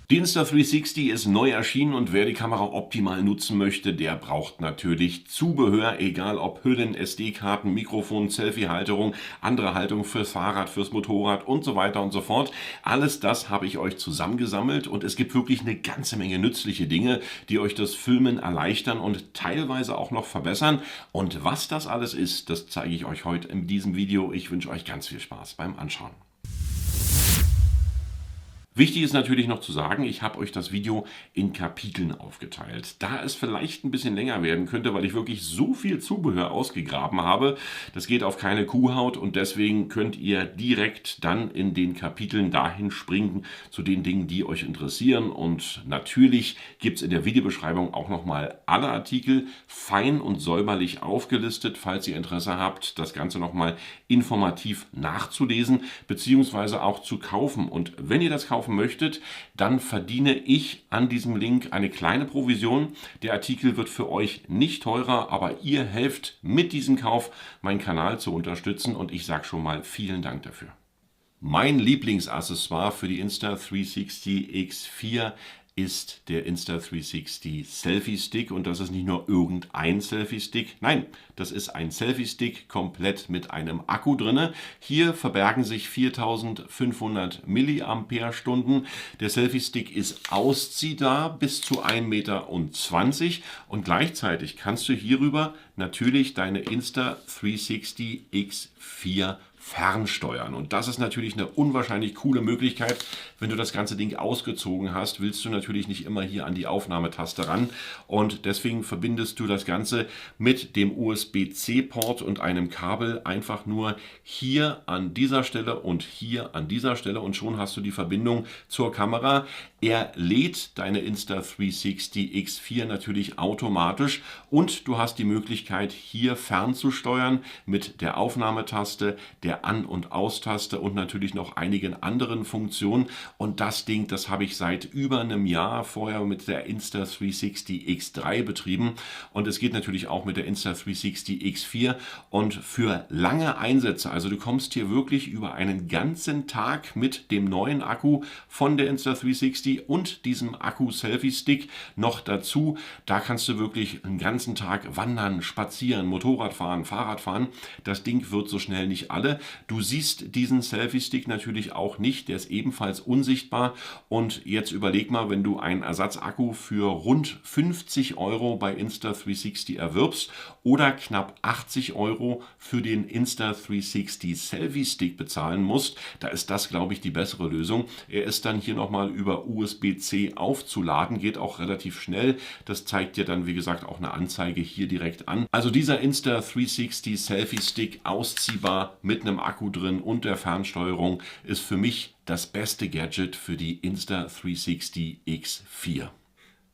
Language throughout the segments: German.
Die Insta360 ist neu erschienen und wer die Kamera optimal nutzen möchte, der braucht natürlich Zubehör, egal ob Hüllen, SD-Karten, Mikrofon, Selfie-Halterung, andere Halterung fürs Fahrrad, fürs Motorrad und so weiter und so fort. Alles das habe ich euch zusammengesammelt und es gibt wirklich eine ganze Menge nützliche Dinge, die euch das Filmen erleichtern und teilweise auch noch verbessern. Und was das alles ist, das zeige ich euch heute in diesem Video. Ich wünsche euch ganz viel Spaß beim Anschauen. Wichtig ist natürlich noch zu sagen, ich habe euch das Video in Kapiteln aufgeteilt. Da es vielleicht ein bisschen länger werden könnte, weil ich wirklich so viel Zubehör ausgegraben habe, das geht auf keine Kuhhaut und deswegen könnt ihr direkt dann in den Kapiteln dahin springen zu den Dingen, die euch interessieren. Und natürlich gibt es in der Videobeschreibung auch nochmal alle Artikel fein und säuberlich aufgelistet, falls ihr Interesse habt, das Ganze nochmal informativ nachzulesen bzw. auch zu kaufen. Und wenn ihr das kaufen möchtet, dann verdiene ich an diesem Link eine kleine Provision. Der Artikel wird für euch nicht teurer, aber ihr helft mit diesem Kauf, meinen Kanal zu unterstützen und ich sage schon mal vielen Dank dafür. Mein Lieblingsaccessoire für die Insta360 X4 ist der Insta360 Selfie Stick und das ist nicht nur irgendein Selfie Stick, nein, das ist ein Selfie Stick komplett mit einem Akku drinne. Hier verbergen sich 4500 mAh. Der Selfie Stick ist ausziehbar bis zu 1,20 Meter und gleichzeitig kannst du hierüber natürlich deine Insta360 X4 fernsteuern. Und das ist natürlich eine unwahrscheinlich coole Möglichkeit. Wenn du das ganze Ding ausgezogen hast, willst du natürlich nicht immer hier an die Aufnahmetaste ran. Und deswegen verbindest du das Ganze mit dem USB-C-Port und einem Kabel einfach nur hier an dieser Stelle und hier an dieser Stelle und schon hast du die Verbindung zur Kamera. Er lädt deine Insta360 X4 natürlich automatisch und du hast die Möglichkeit, hier fernzusteuern mit der Aufnahmetaste, der An- und Austaste und natürlich noch einigen anderen Funktionen. Und das Ding, das habe ich seit über einem Jahr vorher mit der Insta360 X3 betrieben. Und es geht natürlich auch mit der Insta360 X4 und für lange Einsätze. Also du kommst hier wirklich über einen ganzen Tag mit dem neuen Akku von der Insta360 und diesem Akku-Selfie-Stick noch dazu. Da kannst du wirklich einen ganzen Tag wandern, spazieren, Motorrad fahren, Fahrrad fahren. Das Ding wird so schnell nicht alle. Du siehst diesen Selfie-Stick natürlich auch nicht, der ist ebenfalls unsichtbar. Und jetzt überleg mal, wenn du einen Ersatzakku für rund 50 Euro bei Insta360 erwirbst oder knapp 80 Euro für den Insta360 Selfie-Stick bezahlen musst, da ist das, glaube ich, die bessere Lösung. Er ist dann hier nochmal über USB-C aufzuladen, geht auch relativ schnell. Das zeigt dir dann, wie gesagt, auch eine Anzeige hier direkt an. Also dieser Insta360 Selfie-Stick ausziehbar mit einem Akku drin und der Fernsteuerung ist für mich das beste Gadget für die Insta360 X4.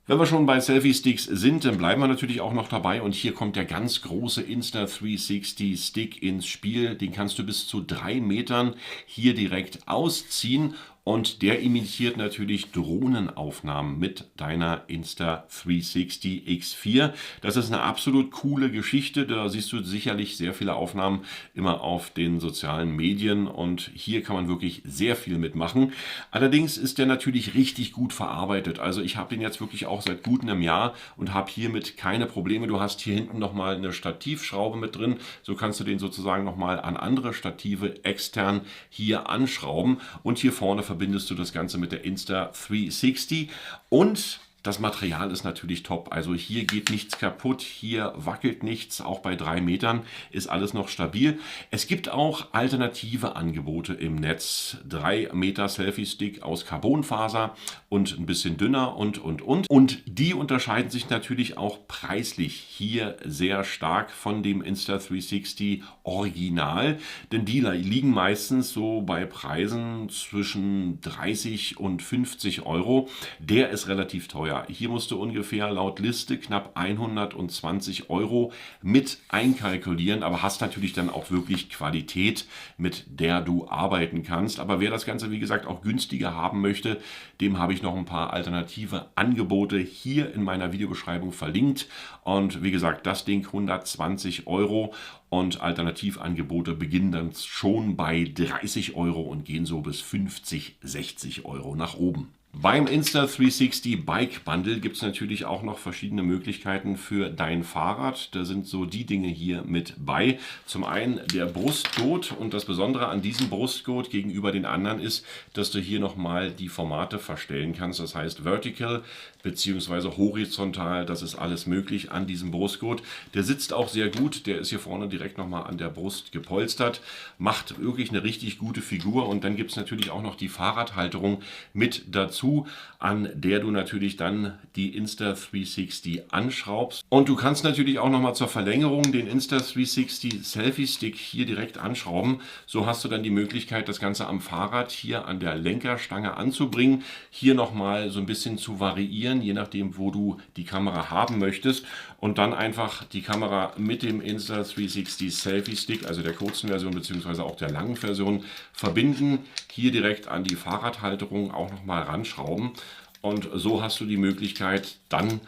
Wenn wir schon bei Selfie-Sticks sind, dann bleiben wir natürlich auch noch dabei und hier kommt der ganz große Insta360 Stick ins Spiel. Den kannst du bis zu 3 Metern hier direkt ausziehen und der imitiert natürlich Drohnenaufnahmen mit deiner Insta360 X4. Das ist eine absolut coole Geschichte, da siehst du sicherlich sehr viele Aufnahmen immer auf den sozialen Medien und hier kann man wirklich sehr viel mitmachen. Allerdings ist der natürlich richtig gut verarbeitet, also ich habe den jetzt wirklich auch seit gut einem Jahr und habe hiermit keine Probleme. Du hast hier hinten nochmal eine Stativschraube mit drin, so kannst du den sozusagen nochmal an andere Stative extern hier anschrauben und hier vorne verbindest du das Ganze mit der Insta360 und das Material ist natürlich top, also hier geht nichts kaputt, hier wackelt nichts, auch bei 3 Metern ist alles noch stabil. Es gibt auch alternative Angebote im Netz, 3 Meter Selfie-Stick aus Carbonfaser und ein bisschen dünner und. Und die unterscheiden sich natürlich auch preislich hier sehr stark von dem Insta360 Original, denn die liegen meistens so bei Preisen zwischen 30 und 50 Euro. Der ist relativ teuer. Hier musst du ungefähr laut Liste knapp 120 Euro mit einkalkulieren, aber hast natürlich dann auch wirklich Qualität, mit der du arbeiten kannst. Aber wer das Ganze, wie gesagt, auch günstiger haben möchte, dem habe ich noch ein paar alternative Angebote hier in meiner Videobeschreibung verlinkt. Und wie gesagt, das Ding 120 Euro und Alternativangebote beginnen dann schon bei 30 Euro und gehen so bis 50, 60 Euro nach oben. Beim Insta360 Bike Bundle gibt es natürlich auch noch verschiedene Möglichkeiten für dein Fahrrad. Da sind so die Dinge hier mit bei. Zum einen der Brustgurt, und das Besondere an diesem Brustgurt gegenüber den anderen ist, dass du hier nochmal die Formate verstellen kannst. Das heißt Vertical bzw. horizontal, das ist alles möglich an diesem Brustgurt. Der sitzt auch sehr gut, der ist hier vorne direkt nochmal an der Brust gepolstert, macht wirklich eine richtig gute Figur, und dann gibt es natürlich auch noch die Fahrradhalterung mit dazu, an der du natürlich dann die Insta360 anschraubst. Und du kannst natürlich auch nochmal zur Verlängerung den Insta360 Selfie Stick hier direkt anschrauben. So hast du dann die Möglichkeit, das Ganze am Fahrrad hier an der Lenkerstange anzubringen, hier nochmal so ein bisschen zu variieren, je nachdem, wo du die Kamera haben möchtest, und dann einfach die Kamera mit dem Insta360 Selfie Stick, also der kurzen Version bzw. auch der langen Version, verbinden, hier direkt an die Fahrradhalterung auch nochmal ranschrauben, und so hast du die Möglichkeit, dann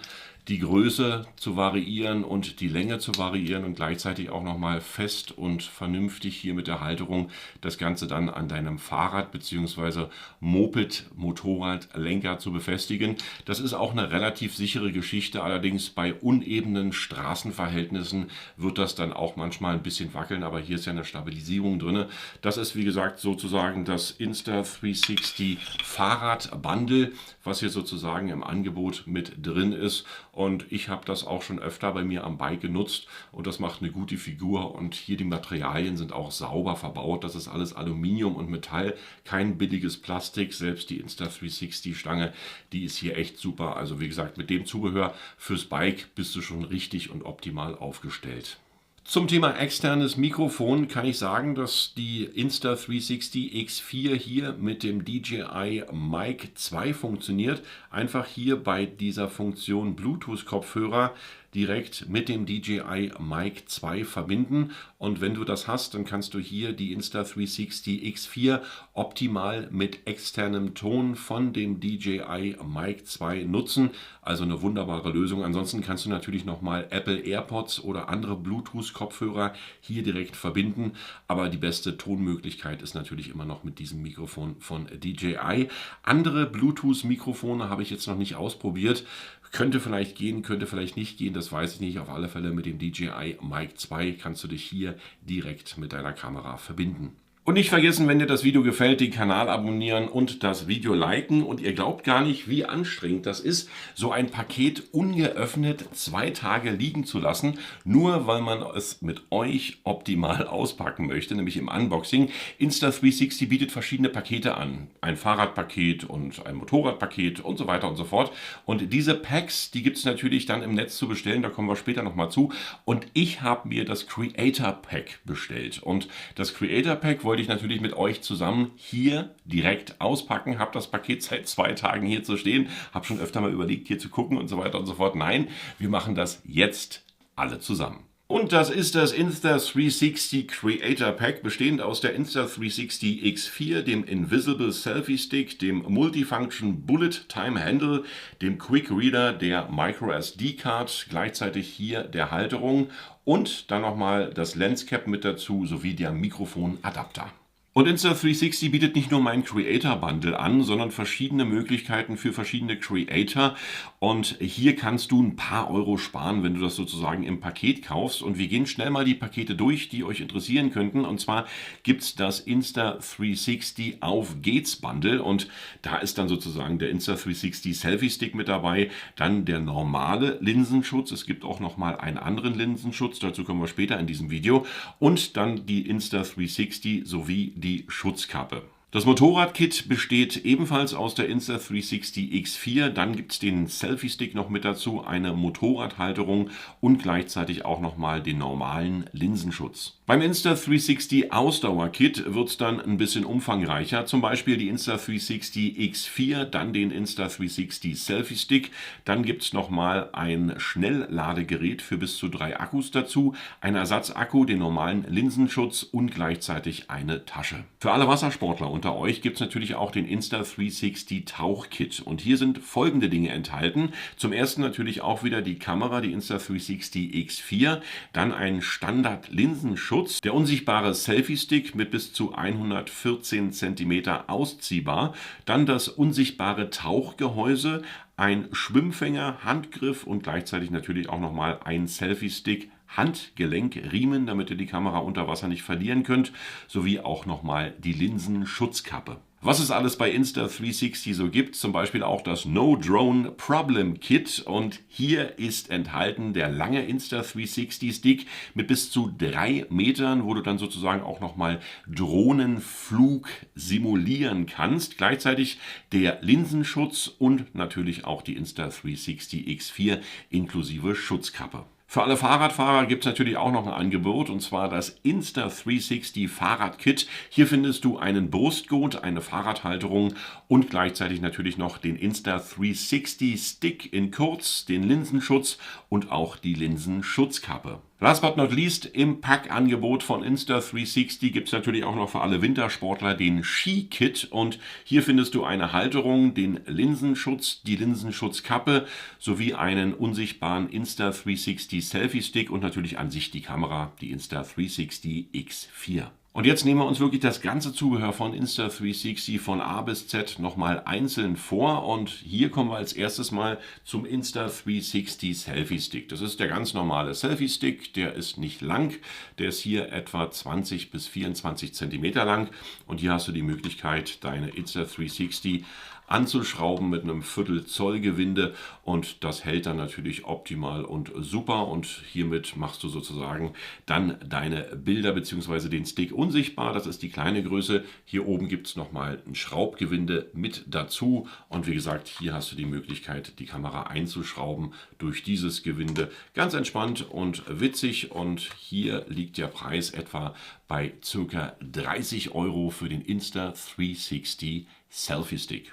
die Größe zu variieren und die Länge zu variieren und gleichzeitig auch nochmal fest und vernünftig hier mit der Halterung das Ganze dann an deinem Fahrrad bzw. Moped, Motorrad, Lenker zu befestigen. Das ist auch eine relativ sichere Geschichte, allerdings bei unebenen Straßenverhältnissen wird das dann auch manchmal ein bisschen wackeln, aber hier ist ja eine Stabilisierung drin. Das ist wie gesagt sozusagen das Insta360 Fahrrad Bundle, was hier sozusagen im Angebot mit drin ist. Und ich habe das auch schon öfter bei mir am Bike genutzt, und das macht eine gute Figur, und hier die Materialien sind auch sauber verbaut. Das ist alles Aluminium und Metall, kein billiges Plastik. Selbst die Insta360 Stange, die ist hier echt super. Also wie gesagt, mit dem Zubehör fürs Bike bist du schon richtig und optimal aufgestellt. Zum Thema externes Mikrofon kann ich sagen, dass die Insta360 X4 hier mit dem DJI Mic 2 funktioniert. Einfach hier bei dieser Funktion Bluetooth-Kopfhörer direkt mit dem DJI Mic 2 verbinden, und wenn du das hast, dann kannst du hier die Insta360 X4 optimal mit externem Ton von dem DJI Mic 2 nutzen. Also eine wunderbare Lösung. Ansonsten kannst du natürlich nochmal Apple AirPods oder andere Bluetooth-Kopfhörer hier direkt verbinden, aber die beste Tonmöglichkeit ist natürlich immer noch mit diesem Mikrofon von DJI. Andere Bluetooth-Mikrofone habe ich jetzt noch nicht ausprobiert. Könnte vielleicht gehen, könnte vielleicht nicht gehen, das weiß ich nicht. Auf alle Fälle mit dem DJI Mic 2 kannst du dich hier direkt mit deiner Kamera verbinden. Und nicht vergessen, wenn dir das Video gefällt, den Kanal abonnieren und das Video liken. Und ihr glaubt gar nicht, wie anstrengend das ist, so ein Paket ungeöffnet 2 Tage liegen zu lassen, nur weil man es mit euch optimal auspacken möchte, nämlich im Unboxing. Insta360 bietet verschiedene Pakete an. Ein Fahrradpaket und ein Motorradpaket und so weiter und so fort. Und diese Packs, die gibt es natürlich dann im Netz zu bestellen, da kommen wir später nochmal zu. Und ich habe mir das Creator Pack bestellt. Und das Creator Pack wollte ich natürlich mit euch zusammen hier direkt auspacken. Habe das Paket seit 2 Tagen hier zu stehen. Habe schon öfter mal überlegt, hier zu gucken und so weiter und so fort. Nein, wir machen das jetzt alle zusammen. Und das ist das Insta360 Creator Pack, bestehend aus der Insta360 X4, dem Invisible Selfie Stick, dem Multifunction Bullet Time Handle, dem Quick Reader, der Micro SD Card, gleichzeitig hier der Halterung und dann nochmal das Lenscap mit dazu sowie der Mikrofonadapter. Und Insta360 bietet nicht nur mein Creator Bundle an, sondern verschiedene Möglichkeiten für verschiedene Creator. Und hier kannst du ein paar Euro sparen, wenn du das sozusagen im Paket kaufst. Und wir gehen schnell mal die Pakete durch, die euch interessieren könnten. Und zwar gibt es das Insta360 Auf geht's Bundle. Und da ist dann sozusagen der Insta360 Selfie Stick mit dabei. Dann der normale Linsenschutz. Es gibt auch nochmal einen anderen Linsenschutz. Dazu kommen wir später in diesem Video. Und dann die Insta360 sowie die Schutzkappe. Das Motorradkit besteht ebenfalls aus der Insta360 X4, dann gibt es den Selfie-Stick noch mit dazu, eine Motorradhalterung und gleichzeitig auch nochmal den normalen Linsenschutz. Beim Insta360 Ausdauer-Kit wird es dann ein bisschen umfangreicher, zum Beispiel die Insta360 X4, dann den Insta360 Selfie-Stick, dann gibt es nochmal ein Schnellladegerät für bis zu 3 Akkus dazu, ein Ersatzakku, den normalen Linsenschutz und gleichzeitig eine Tasche. Für alle Wassersportler und unter euch gibt es natürlich auch den Insta360 Tauchkit. Und hier sind folgende Dinge enthalten. Zum ersten natürlich auch wieder die Kamera, die Insta360 X4, dann ein Standard-Linsenschutz, der unsichtbare Selfie-Stick mit bis zu 114 cm ausziehbar, dann das unsichtbare Tauchgehäuse, ein Schwimmfänger, Handgriff und gleichzeitig natürlich auch nochmal ein Selfie-Stick, Handgelenkriemen, damit ihr die Kamera unter Wasser nicht verlieren könnt, sowie auch nochmal die Linsenschutzkappe. Was es alles bei Insta360 so gibt, zum Beispiel auch das No Drone Problem Kit, und hier ist enthalten der lange Insta360 Stick mit bis zu 3 Metern, wo du dann sozusagen auch nochmal Drohnenflug simulieren kannst. Gleichzeitig der Linsenschutz und natürlich auch die Insta360 X4 inklusive Schutzkappe. Für alle Fahrradfahrer gibt es natürlich auch noch ein Angebot, und zwar das Insta360 Fahrradkit. Hier findest du einen Brustgurt, eine Fahrradhalterung und gleichzeitig natürlich noch den Insta360 Stick in kurz, den Linsenschutz und auch die Linsenschutzkappe. Last but not least, im Packangebot von Insta360 gibt es natürlich auch noch für alle Wintersportler den Ski-Kit, und hier findest du eine Halterung, den Linsenschutz, die Linsenschutzkappe sowie einen unsichtbaren Insta360 Selfie-Stick und natürlich an sich die Kamera, die Insta360 X4. Und jetzt nehmen wir uns wirklich das ganze Zubehör von Insta360 von A bis Z nochmal einzeln vor, und hier kommen wir als erstes mal zum Insta360 Selfie Stick. Das ist der ganz normale Selfie Stick, der ist nicht lang, der ist hier etwa 20 bis 24 cm lang, und hier hast du die Möglichkeit, deine Insta360 anzuschrauben mit einem Viertel Zoll Gewinde, und das hält dann natürlich optimal und super, und hiermit machst du sozusagen dann deine Bilder bzw. den Stick unsichtbar. Das ist die kleine Größe. Hier oben gibt es nochmal ein Schraubgewinde mit dazu, und wie gesagt, hier hast du die Möglichkeit, die Kamera einzuschrauben durch dieses Gewinde. Ganz entspannt und witzig, und hier liegt der Preis etwa bei ca. 30 € für den Insta360 Selfie Stick.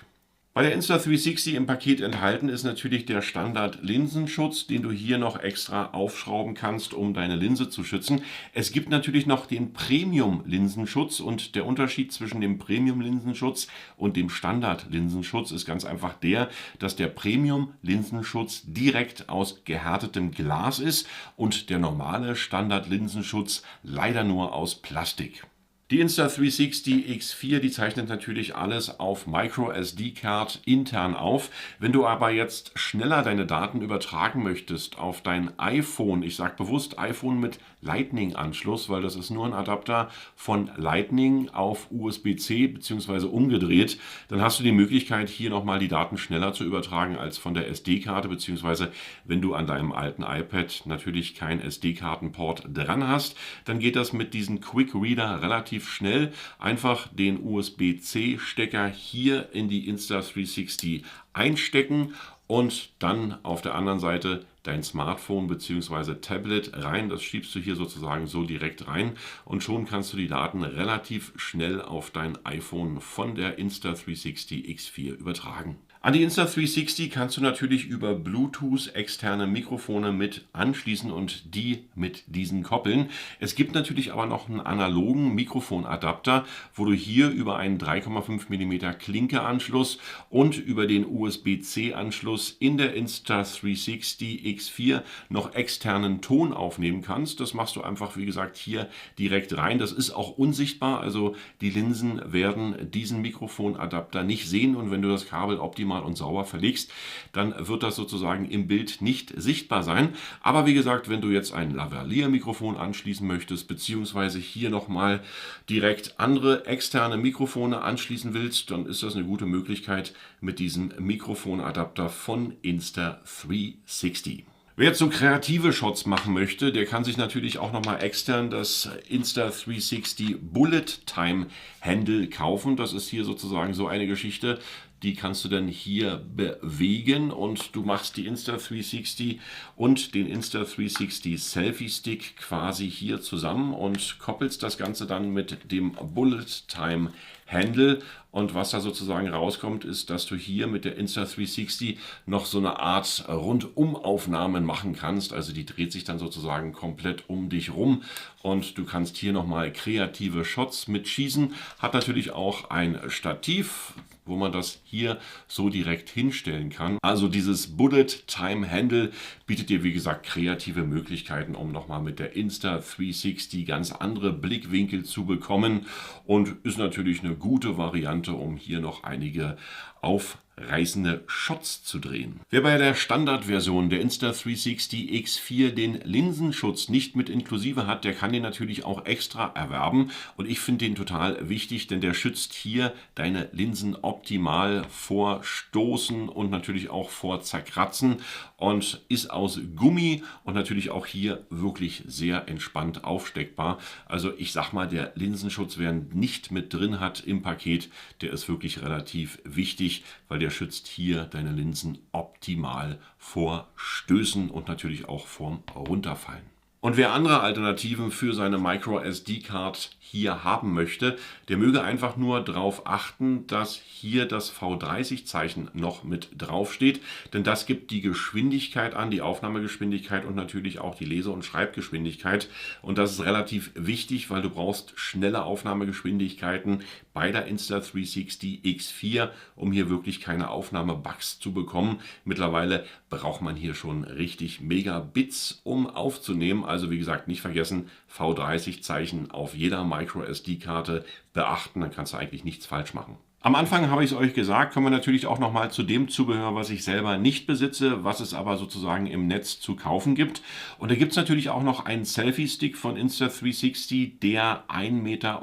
Bei der Insta360 im Paket enthalten ist natürlich der Standard-Linsenschutz, den du hier noch extra aufschrauben kannst, um deine Linse zu schützen. Es gibt natürlich noch den Premium-Linsenschutz, und der Unterschied zwischen dem Premium-Linsenschutz und dem Standard-Linsenschutz ist ganz einfach der, dass der Premium-Linsenschutz direkt aus gehärtetem Glas ist und der normale Standard-Linsenschutz leider nur aus Plastik. Die Insta360 X4, die zeichnet natürlich alles auf MicroSD-Card intern auf. Wenn du aber jetzt schneller deine Daten übertragen möchtest auf dein iPhone, ich sage bewusst iPhone mit Lightning-Anschluss, weil das ist nur ein Adapter von Lightning auf USB-C bzw. umgedreht, dann hast du die Möglichkeit, hier nochmal die Daten schneller zu übertragen als von der SD-Karte, beziehungsweise wenn du an deinem alten iPad natürlich keinen SD-Kartenport dran hast, dann geht das mit diesem Quick Reader relativ schnell. Einfach den USB-C-Stecker hier in die Insta360 einstecken und dann auf der anderen Seite dein Smartphone bzw. Tablet rein. Das schiebst du hier sozusagen so direkt rein, und schon kannst du die Daten relativ schnell auf dein iPhone von der Insta360 X4 übertragen. An die Insta360 kannst du natürlich über Bluetooth externe Mikrofone mit anschließen und die mit diesen koppeln. Es gibt natürlich aber noch einen analogen Mikrofonadapter, wo du hier über einen 3,5 mm Klinkeanschluss und über den USB-C-Anschluss in der Insta360 X4 noch externen Ton aufnehmen kannst. Das machst du einfach, wie gesagt, hier direkt rein. Das ist auch unsichtbar, also die Linsen werden diesen Mikrofonadapter nicht sehen, und wenn du das Kabel optimal und sauber verlegst, dann wird das sozusagen im Bild nicht sichtbar sein. Aber wie gesagt, wenn du jetzt ein Lavalier-Mikrofon anschließen möchtest, beziehungsweise hier nochmal direkt andere externe Mikrofone anschließen willst, dann ist das eine gute Möglichkeit mit diesem Mikrofonadapter von Insta360. Wer jetzt so kreative Shots machen möchte, der kann sich natürlich auch nochmal extern das Insta360 Bullet Time Handle kaufen. Das ist hier sozusagen so eine Geschichte, die kannst du dann hier bewegen, und du machst die Insta360 und den Insta360 Selfie Stick quasi hier zusammen und koppelst das Ganze dann mit dem Bullet Time Handle. Und was da sozusagen rauskommt, ist, dass du hier mit der Insta360 noch so eine Art Rundumaufnahmen machen kannst. Also die dreht sich dann sozusagen komplett um dich rum und du kannst hier nochmal kreative Shots mitschießen. Hat natürlich auch ein Stativ, wo man das hier so direkt hinstellen kann. Also dieses Bullet Time Handle bietet dir, wie gesagt, kreative Möglichkeiten, um nochmal mit der Insta360 ganz andere Blickwinkel zu bekommen und ist natürlich eine gute Variante, um hier noch einige aufreißende Shots zu drehen. Wer bei der Standardversion der Insta360 X4 den Linsenschutz nicht mit inklusive hat, der kann den natürlich auch extra erwerben und ich finde den total wichtig, denn der schützt hier deine Linsen optimal vor Stoßen und natürlich auch vor Zerkratzen und ist aus Gummi und natürlich auch hier wirklich sehr entspannt aufsteckbar. Also ich sag mal, der Linsenschutz, wer ihn nicht mit drin hat im Paket, der ist wirklich relativ wichtig, weil der schützt hier deine Linsen optimal vor Stößen und natürlich auch vorm Runterfallen. Und wer andere Alternativen für seine MicroSD-Card hier haben möchte, der möge einfach nur darauf achten, dass hier das V30-Zeichen noch mit draufsteht, denn das gibt die Geschwindigkeit an, die Aufnahmegeschwindigkeit und natürlich auch die Lese- und Schreibgeschwindigkeit. Und das ist relativ wichtig, weil du brauchst schnelle Aufnahmegeschwindigkeiten bei der Insta360 X4, um hier wirklich keine Aufnahmebugs zu bekommen. Mittlerweile braucht man hier schon richtig Megabits, um aufzunehmen. Also wie gesagt, nicht vergessen, V30-Zeichen auf jeder MicroSD-Karte beachten, dann kannst du eigentlich nichts falsch machen. Am Anfang habe ich es euch gesagt, kommen wir natürlich auch nochmal zu dem Zubehör, was ich selber nicht besitze, was es aber sozusagen im Netz zu kaufen gibt. Und da gibt es natürlich auch noch einen Selfie-Stick von Insta360, der 1,20 Meter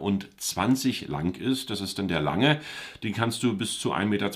lang ist. Das ist dann der lange. Den kannst du bis zu 1,20 Meter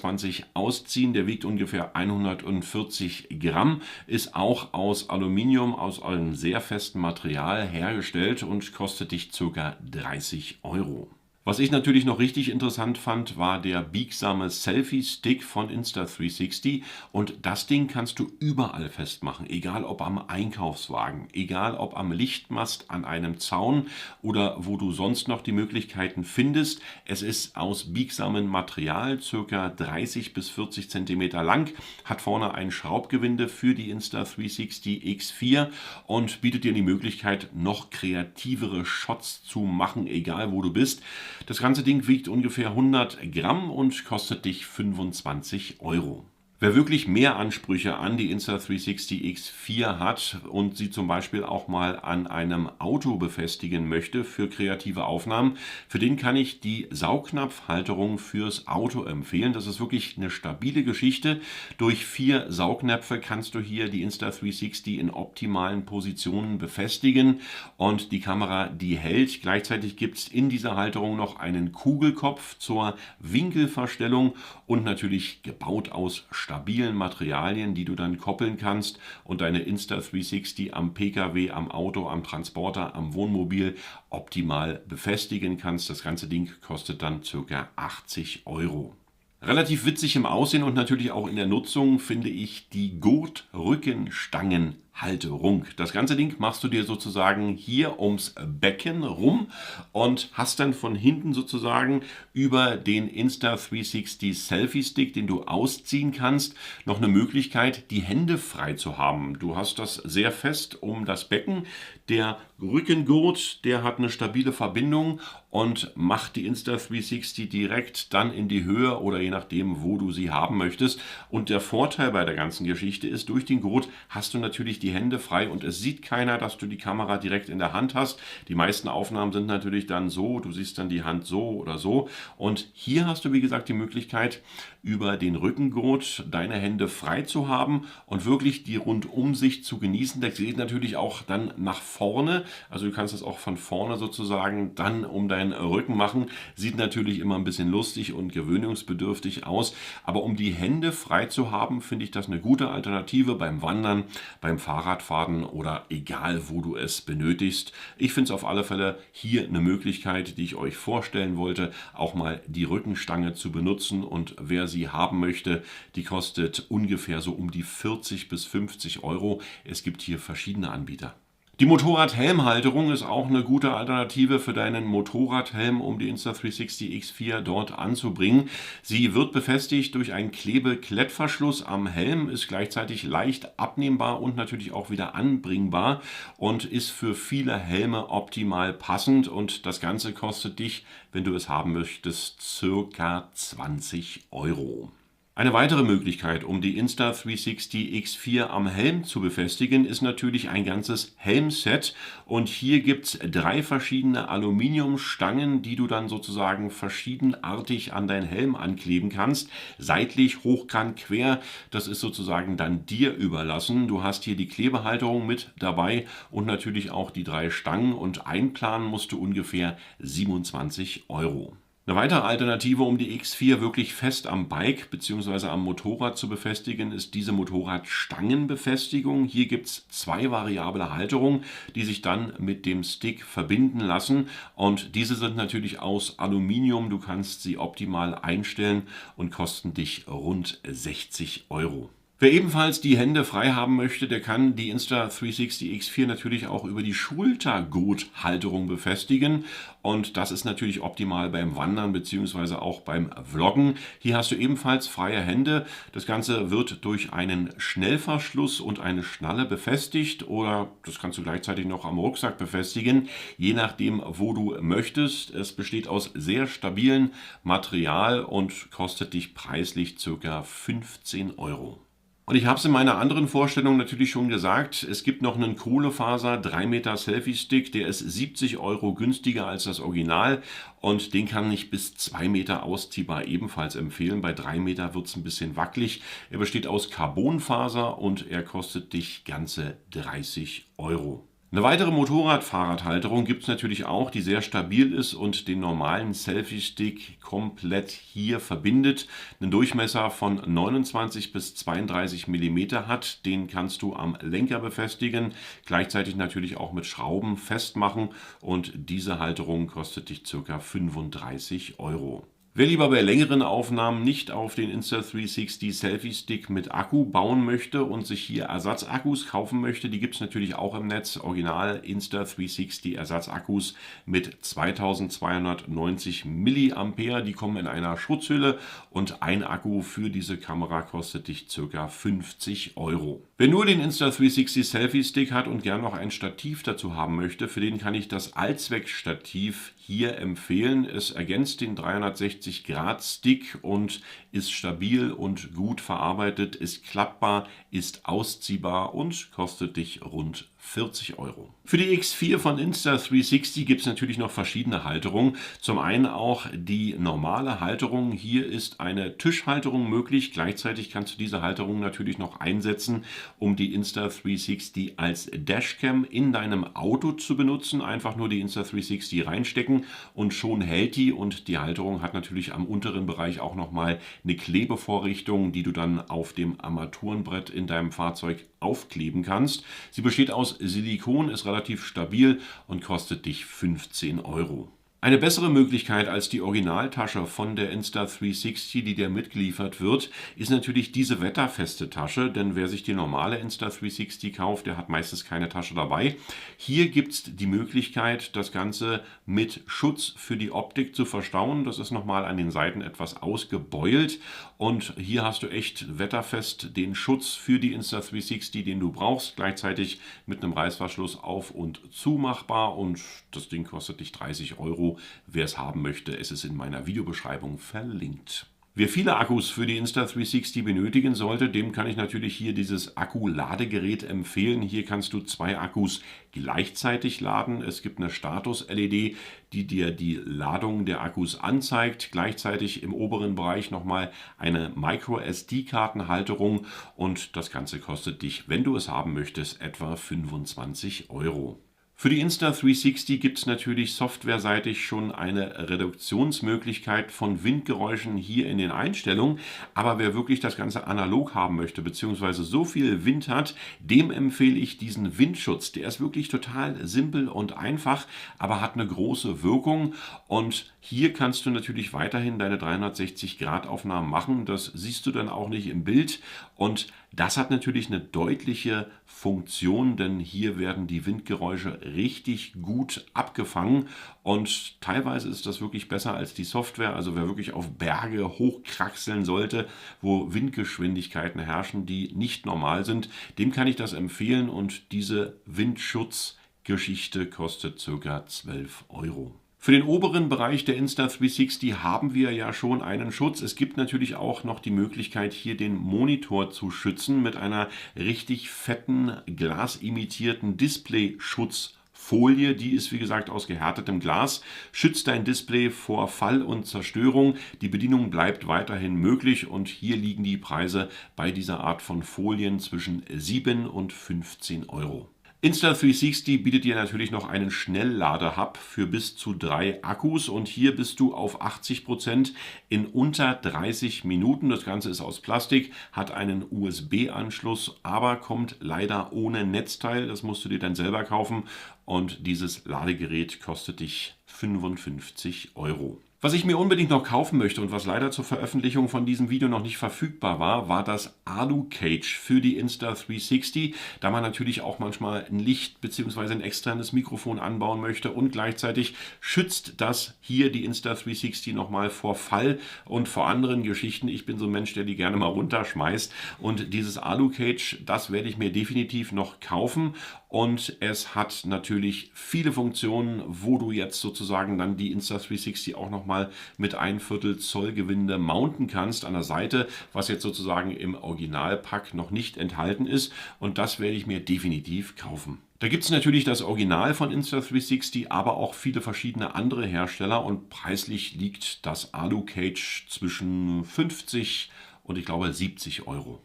ausziehen. Der wiegt ungefähr 140 Gramm, ist auch aus Aluminium, aus einem sehr festen Material hergestellt und kostet dich ca. 30 Euro. Was ich natürlich noch richtig interessant fand, war der biegsame Selfie-Stick von Insta360 und das Ding kannst du überall festmachen, egal ob am Einkaufswagen, egal ob am Lichtmast, an einem Zaun oder wo du sonst noch die Möglichkeiten findest. Es ist aus biegsamem Material, ca. 30 bis 40 cm lang, hat vorne ein Schraubgewinde für die Insta360 X4 und bietet dir die Möglichkeit, noch kreativere Shots zu machen, egal wo du bist. Das ganze Ding wiegt ungefähr 100 Gramm und kostet dich 25 Euro. Wer wirklich mehr Ansprüche an die Insta360 X4 hat und sie zum Beispiel auch mal an einem Auto befestigen möchte für kreative Aufnahmen, für den kann ich die Saugnapfhalterung fürs Auto empfehlen. Das ist wirklich eine stabile Geschichte. Durch 4 Saugnäpfe kannst du hier die Insta360 in optimalen Positionen befestigen und die Kamera, die hält. Gleichzeitig gibt es in dieser Halterung noch einen Kugelkopf zur Winkelverstellung und natürlich gebaut aus stabilen Materialien, die du dann koppeln kannst und deine Insta360 am Pkw, am Auto, am Transporter, am Wohnmobil optimal befestigen kannst. Das ganze Ding kostet dann ca. 80 Euro. Relativ witzig im Aussehen und natürlich auch in der Nutzung finde ich die Gurtrückenstangenhalterung. Das ganze Ding machst du dir sozusagen hier ums Becken rum und hast dann von hinten sozusagen über den Insta360 Selfie Stick, den du ausziehen kannst, noch eine Möglichkeit, die Hände frei zu haben. Du hast das sehr fest um das Becken. Der Rückengurt, der hat eine stabile Verbindung und macht die Insta360 direkt dann in die Höhe oder je nachdem, wo du sie haben möchtest. Und der Vorteil bei der ganzen Geschichte ist, durch den Gurt hast du natürlich die Hände frei und es sieht keiner, dass du die Kamera direkt in der Hand hast. Die meisten Aufnahmen sind natürlich dann so, du siehst dann die Hand so oder so. Und hier hast du, wie gesagt, die Möglichkeit, über den Rückengurt deine Hände frei zu haben und wirklich die Rundumsicht zu genießen. Das geht natürlich auch dann nach vorne. Also du kannst das auch von vorne sozusagen dann um deinen Rücken machen. Sieht natürlich immer ein bisschen lustig und gewöhnungsbedürftig aus. Aber um die Hände frei zu haben, finde ich das eine gute Alternative beim Wandern, beim Fahrradfahren oder egal, wo du es benötigst. Ich finde es auf alle Fälle hier eine Möglichkeit, die ich euch vorstellen wollte, auch mal die Rückenstange zu benutzen. Und wer sie haben möchte, die kostet ungefähr so um die 40 bis 50 Euro. Es gibt hier verschiedene Anbieter. Die Motorradhelmhalterung ist auch eine gute Alternative für deinen Motorradhelm, um die Insta360 X4 dort anzubringen. Sie wird befestigt durch einen Klebe-Klettverschluss am Helm, ist gleichzeitig leicht abnehmbar und natürlich auch wieder anbringbar und ist für viele Helme optimal passend, und das Ganze kostet dich, wenn du es haben möchtest, circa 20 Euro. Eine weitere Möglichkeit, um die Insta360 X4 am Helm zu befestigen, ist natürlich ein ganzes Helmset. Und hier gibt es 3 verschiedene Aluminiumstangen, die du dann sozusagen verschiedenartig an deinen Helm ankleben kannst. Seitlich, hochkant, quer, das ist sozusagen dann dir überlassen. Du hast hier die Klebehalterung mit dabei und natürlich auch die 3 Stangen, und einplanen musst du ungefähr 27 Euro. Eine weitere Alternative, um die X4 wirklich fest am Bike bzw. am Motorrad zu befestigen, ist diese Motorradstangenbefestigung. Hier gibt es 2 variable Halterungen, die sich dann mit dem Stick verbinden lassen, und diese sind natürlich aus Aluminium. Du kannst sie optimal einstellen und kosten dich rund 60 Euro. Wer ebenfalls die Hände frei haben möchte, der kann die Insta360 X4 natürlich auch über die Schultergurthalterung befestigen, und das ist natürlich optimal beim Wandern bzw. auch beim Vloggen. Hier hast du ebenfalls freie Hände. Das Ganze wird durch einen Schnellverschluss und eine Schnalle befestigt, oder das kannst du gleichzeitig noch am Rucksack befestigen, je nachdem, wo du möchtest. Es besteht aus sehr stabilem Material und kostet dich preislich ca. 15 Euro. Und ich habe es in meiner anderen Vorstellung natürlich schon gesagt, es gibt noch einen Kohlefaser 3 Meter Selfie-Stick, der ist 70 Euro günstiger als das Original, und den kann ich bis 2 Meter ausziehbar ebenfalls empfehlen. Bei 3 Meter wird es ein bisschen wackelig. Er besteht aus Carbonfaser und er kostet dich ganze 30 Euro. Eine weitere Motorradfahrradhalterung gibt es natürlich auch, die sehr stabil ist und den normalen Selfie-Stick komplett hier verbindet. Einen Durchmesser von 29 bis 32 mm hat, den kannst du am Lenker befestigen, gleichzeitig natürlich auch mit Schrauben festmachen, und diese Halterung kostet dich ca. 35 Euro. Wer lieber bei längeren Aufnahmen nicht auf den Insta360 Selfie Stick mit Akku bauen möchte und sich hier Ersatzakkus kaufen möchte, die gibt es natürlich auch im Netz. Original Insta360 Ersatzakkus mit 2290 mAh. Die kommen in einer Schutzhülle, und ein Akku für diese Kamera kostet dich ca. 50 Euro. Wer nur den Insta360 Selfie Stick hat und gern noch ein Stativ dazu haben möchte, für den kann ich das Allzweckstativ hier empfehlen. Es ergänzt den 360-Grad-Stick und ist stabil und gut verarbeitet, ist klappbar, ist ausziehbar und kostet dich rund 40 Euro. Für die X4 von Insta360 gibt es natürlich noch verschiedene Halterungen. Zum einen auch die normale Halterung. Hier ist eine Tischhalterung möglich. Gleichzeitig kannst du diese Halterung natürlich noch einsetzen, um die Insta360 als Dashcam in deinem Auto zu benutzen. Einfach nur die Insta360 reinstecken und schon hält die, und die Halterung hat natürlich am unteren Bereich auch nochmal eine Klebevorrichtung, die du dann auf dem Armaturenbrett in deinem Fahrzeug aufkleben kannst. Sie besteht aus Silikon, ist relativ stabil und kostet dich 15 Euro. Eine bessere Möglichkeit als die Originaltasche von der Insta360, die dir mitgeliefert wird, ist natürlich diese wetterfeste Tasche, denn wer sich die normale Insta360 kauft, der hat meistens keine Tasche dabei. Hier gibt es die Möglichkeit, das Ganze mit Schutz für die Optik zu verstauen. Das ist nochmal an den Seiten etwas ausgebeult, und hier hast du echt wetterfest den Schutz für die Insta360, den du brauchst, gleichzeitig mit einem Reißverschluss auf- und zumachbar, und das Ding kostet dich 30 Euro. Wer es haben möchte, es ist in meiner Videobeschreibung verlinkt. Wer viele Akkus für die Insta360 benötigen sollte, dem kann ich natürlich hier dieses Akku-Ladegerät empfehlen. Hier kannst du 2 Akkus gleichzeitig laden. Es gibt eine Status-LED, die dir die Ladung der Akkus anzeigt. Gleichzeitig im oberen Bereich nochmal eine Micro-SD-Kartenhalterung, und das Ganze kostet dich, wenn du es haben möchtest, etwa 25 Euro. Für die Insta360 gibt es natürlich softwareseitig schon eine Reduktionsmöglichkeit von Windgeräuschen hier in den Einstellungen, aber wer wirklich das Ganze analog haben möchte bzw. so viel Wind hat, dem empfehle ich diesen Windschutz. Der ist wirklich total simpel und einfach, aber hat eine große Wirkung, und hier kannst du natürlich weiterhin deine 360-Grad-Aufnahmen machen. Das siehst du dann auch nicht im Bild, und Das hat natürlich eine deutliche Funktion, denn hier werden die Windgeräusche richtig gut abgefangen und teilweise ist das wirklich besser als die Software. Also wer wirklich auf Berge hochkraxeln sollte, wo Windgeschwindigkeiten herrschen, die nicht normal sind, dem kann ich das empfehlen und diese Windschutzgeschichte kostet ca. 12 Euro. Für den oberen Bereich der Insta360 haben wir ja schon einen Schutz. Es gibt natürlich auch noch die Möglichkeit, hier den Monitor zu schützen mit einer richtig fetten, glasimitierten Display-Schutzfolie. Die ist wie gesagt aus gehärtetem Glas, schützt dein Display vor Fall und Zerstörung. Die Bedienung bleibt weiterhin möglich und hier liegen die Preise bei dieser Art von Folien zwischen 7 und 15 Euro. Insta360 bietet dir natürlich noch einen Schnellladehub für bis zu 3 Akkus und hier bist du auf 80% in unter 30 Minuten. Das Ganze ist aus Plastik, hat einen USB-Anschluss, aber kommt leider ohne Netzteil. Das musst du dir dann selber kaufen und dieses Ladegerät kostet dich 55 Euro. Was ich mir unbedingt noch kaufen möchte und was leider zur Veröffentlichung von diesem Video noch nicht verfügbar war, war das Alu-Cage für die Insta360, da man natürlich auch manchmal ein Licht bzw. ein externes Mikrofon anbauen möchte und gleichzeitig schützt das hier die Insta360 nochmal vor Fall und vor anderen Geschichten. Ich bin so ein Mensch, der die gerne mal runterschmeißt und dieses Alu-Cage, das werde ich mir definitiv noch kaufen und es hat natürlich viele Funktionen, wo du jetzt sozusagen dann die Insta360 auch nochmal mit 1/4 Zoll Gewinde mounten kannst an der Seite, was jetzt sozusagen im Originalpack noch nicht enthalten ist und das werde ich mir definitiv kaufen. Da gibt es natürlich das Original von Insta360, aber auch viele verschiedene andere Hersteller und preislich liegt das Alu-Cage zwischen 50 und ich glaube 70 Euro.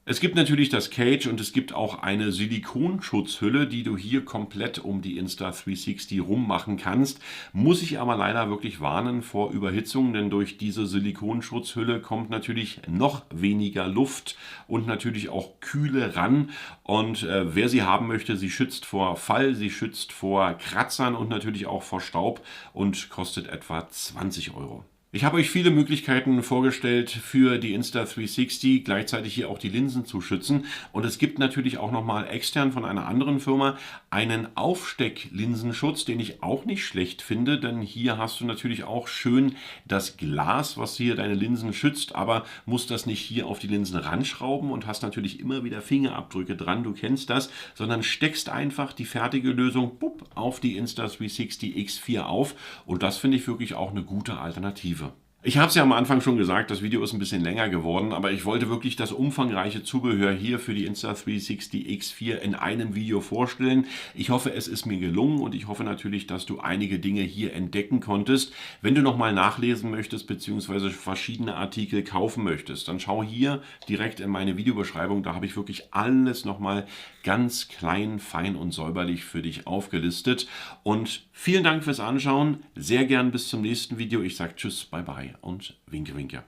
Es gibt natürlich das Cage und es gibt auch eine Silikonschutzhülle, die du hier komplett um die Insta360 rummachen kannst. Muss ich aber leider wirklich warnen vor Überhitzung, denn durch diese Silikonschutzhülle kommt natürlich noch weniger Luft und natürlich auch Kühle ran. Und wer sie haben möchte, sie schützt vor Fall, sie schützt vor Kratzern und natürlich auch vor Staub und kostet etwa 20 Euro. Ich habe euch viele Möglichkeiten vorgestellt für die Insta360, gleichzeitig hier auch die Linsen zu schützen. Und es gibt natürlich auch nochmal extern von einer anderen Firma einen Aufstecklinsenschutz, den ich auch nicht schlecht finde, denn hier hast du natürlich auch schön das Glas, was hier deine Linsen schützt, aber musst das nicht hier auf die Linsen ranschrauben und hast natürlich immer wieder Fingerabdrücke dran, du kennst das, sondern steckst einfach die fertige Lösung auf die Insta360 X4 auf und das finde ich wirklich auch eine gute Alternative. Ich habe es ja am Anfang schon gesagt, das Video ist ein bisschen länger geworden, aber ich wollte wirklich das umfangreiche Zubehör hier für die Insta360 X4 in einem Video vorstellen. Ich hoffe, es ist mir gelungen und ich hoffe natürlich, dass du einige Dinge hier entdecken konntest. Wenn du nochmal nachlesen möchtest bzw. verschiedene Artikel kaufen möchtest, dann schau hier direkt in meine Videobeschreibung, da habe ich wirklich alles nochmal ganz klein, fein und säuberlich für dich aufgelistet. Und vielen Dank fürs Anschauen, sehr gern bis zum nächsten Video. Ich sage Tschüss, bye bye und winke, winke.